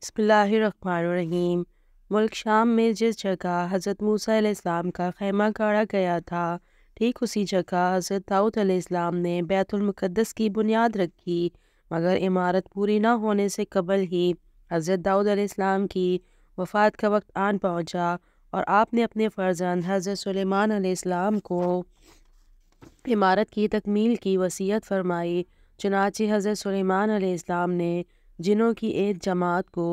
بسم اللہ الرحمن الرحیم۔ ملک شام میں جس جگہ حضرت موسیٰ علیہ السلام کا خیمہ گاڑا گیا تھا، ٹھیک اسی جگہ حضرت داؤد علیہ السلام نے بیت المقدس کی بنیاد رکھی، مگر عمارت پوری نہ ہونے سے قبل ہی حضرت داؤد علیہ السلام کی وفات کا وقت آن پہنچا اور آپ نے اپنے فرزند حضرت سلیمان علیہ السلام کو عمارت کی تکمیل کی وصیت فرمائی۔ چنانچہ حضرت سلیمان علیہ السلام نے جنوں کی ایک جماعت کو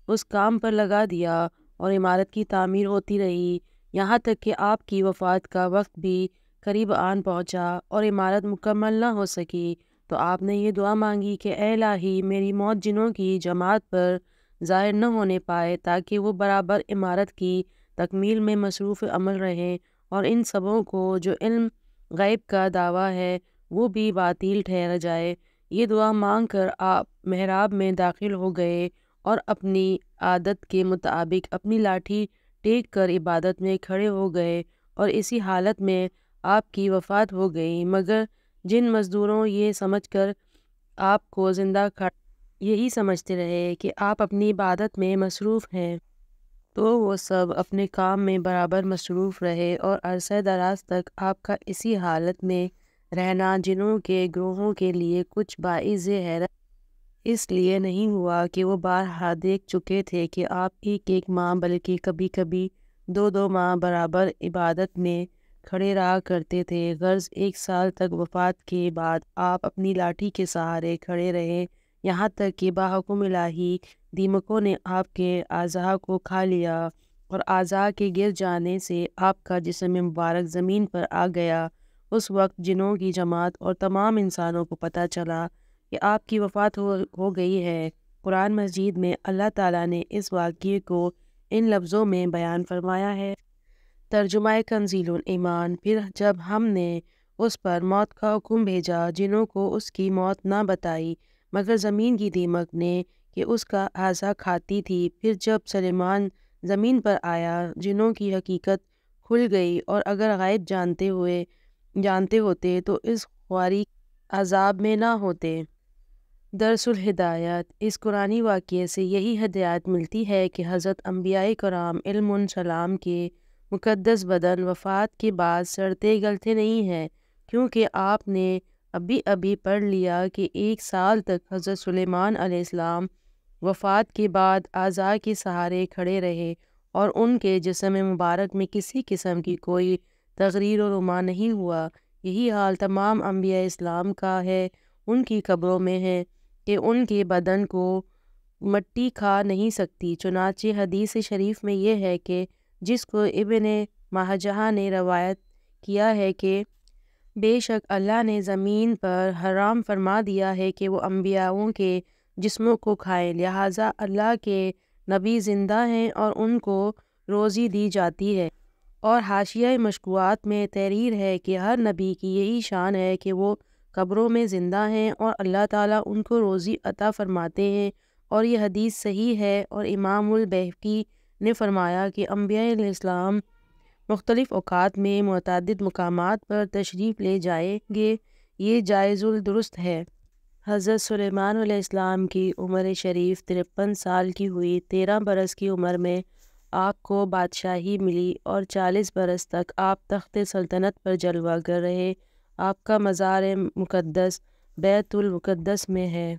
اس کام پر لگا دیا اور عمارت کی تعمیر ہوتی رہی، یہاں تک کہ آپ کی وفات کا وقت بھی قریب آن پہنچا اور عمارت مکمل نہ ہو سکی، تو آپ نے یہ دعا مانگی کہ اے الہی، میری موت جنوں کی جماعت پر ظاہر نہ ہونے پائے، تاکہ وہ برابر عمارت کی تکمیل میں مصروف عمل رہیں اور ان سبوں کو جو علم غیب کا دعویٰ ہے وہ بھی باطل ٹھہر جائے۔ یہ دعا مانگ کر آپ محراب میں داخل ہو گئے اور اپنی عادت کے مطابق اپنی لاٹھی ٹیک کر عبادت میں کھڑے ہو گئے، اور اسی حالت میں آپ کی وفات ہو گئی۔ مگر جن مزدوروں یہ سمجھ کر آپ کو زندہ کھڑا یہی سمجھتے رہے کہ آپ اپنی عبادت میں مصروف ہیں، تو وہ سب اپنے کام میں برابر مصروف رہے، اور عرصہ دراز تک آپ کا اسی حالت میں رہنا جنوں کے گروہوں کے لیے کچھ باعث حیرت اس لیے نہیں ہوا کہ وہ بارہا دیکھ چکے تھے کہ آپ ایک ایک ماہ بلکہ کبھی کبھی دو دو ماہ برابر عبادت میں کھڑے رہا کرتے تھے۔ غرض 1 سال تک وفات کے بعد آپ اپنی لاٹھی کے سہارے کھڑے رہے، یہاں تک کہ بحکم الہی دیمکوں نے آپ کے اعضاء کو کھا لیا، اور اعضاء کے گر جانے سے آپ کا جسم مبارک زمین پر آ گیا۔ اس وقت جنوں کی جماعت اور تمام انسانوں کو پتہ چلا کہ آپ کی وفات ہو گئی ہے۔ قرآن مجید میں اللہ تعالیٰ نے اس واقعے کو ان لفظوں میں بیان فرمایا ہے۔ ترجمہ کنزیل ایمان۔ پھر جب ہم نے اس پر موت کا حکم بھیجا، جنوں کو اس کی موت نہ بتائی مگر زمین کی دیمک نے کہ اس کا اعضا کھاتی تھی۔ پھر جب سلیمان زمین پر آیا، جنوں کی حقیقت کھل گئی، اور اگر غیب جانتے ہوتے تو اس خواری عذاب میں نہ ہوتے۔ درس الہدایت۔ اس قرآنی واقعے سے یہی ہدایت ملتی ہے کہ حضرت انبیاء کرام علیہم السلام کے مقدس بدن وفات کے بعد سڑتے گلتے نہیں ہیں، کیونکہ آپ نے ابھی پڑھ لیا کہ 1 سال تک حضرت سلیمان علیہ السلام وفات کے بعد اعضاء کے سہارے کھڑے رہے، اور ان کے جسم مبارک میں کسی قسم کی کوئی تغییر و رما نہیں ہوا۔ یہی حال تمام انبیاء اسلام کا ہے، ان کی قبروں میں ہے کہ ان کے بدن کو مٹی کھا نہیں سکتی۔ چنانچہ حدیث شریف میں یہ ہے کہ جس کو ابن ماجہ نے روایت کیا ہے کہ بے شک اللہ نے زمین پر حرام فرما دیا ہے کہ وہ انبیاؤں کے جسموں کو کھائے، لہٰذا اللہ کے نبی زندہ ہیں اور ان کو روزی دی جاتی ہے۔ اور حاشیہ مشکوات میں تحریر ہے کہ ہر نبی کی یہی شان ہے کہ وہ قبروں میں زندہ ہیں اور اللہ تعالیٰ ان کو روزی عطا فرماتے ہیں، اور یہ حدیث صحیح ہے۔ اور امام البیہقی نے فرمایا کہ انبیاء علیہ السلام مختلف اوقات میں متعدد مقامات پر تشریف لے جائیں گے، یہ جائز الدرست ہے۔ حضرت سلیمان علیہ السلام کی عمر شریف 53 سال کی ہوئی۔ 13 برس کی عمر میں آپ کو بادشاہی ملی، اور 40 برس تک آپ تخت سلطنت پر جلوہ گر رہے۔ آپ کا مزار مقدس بیت المقدس میں ہے۔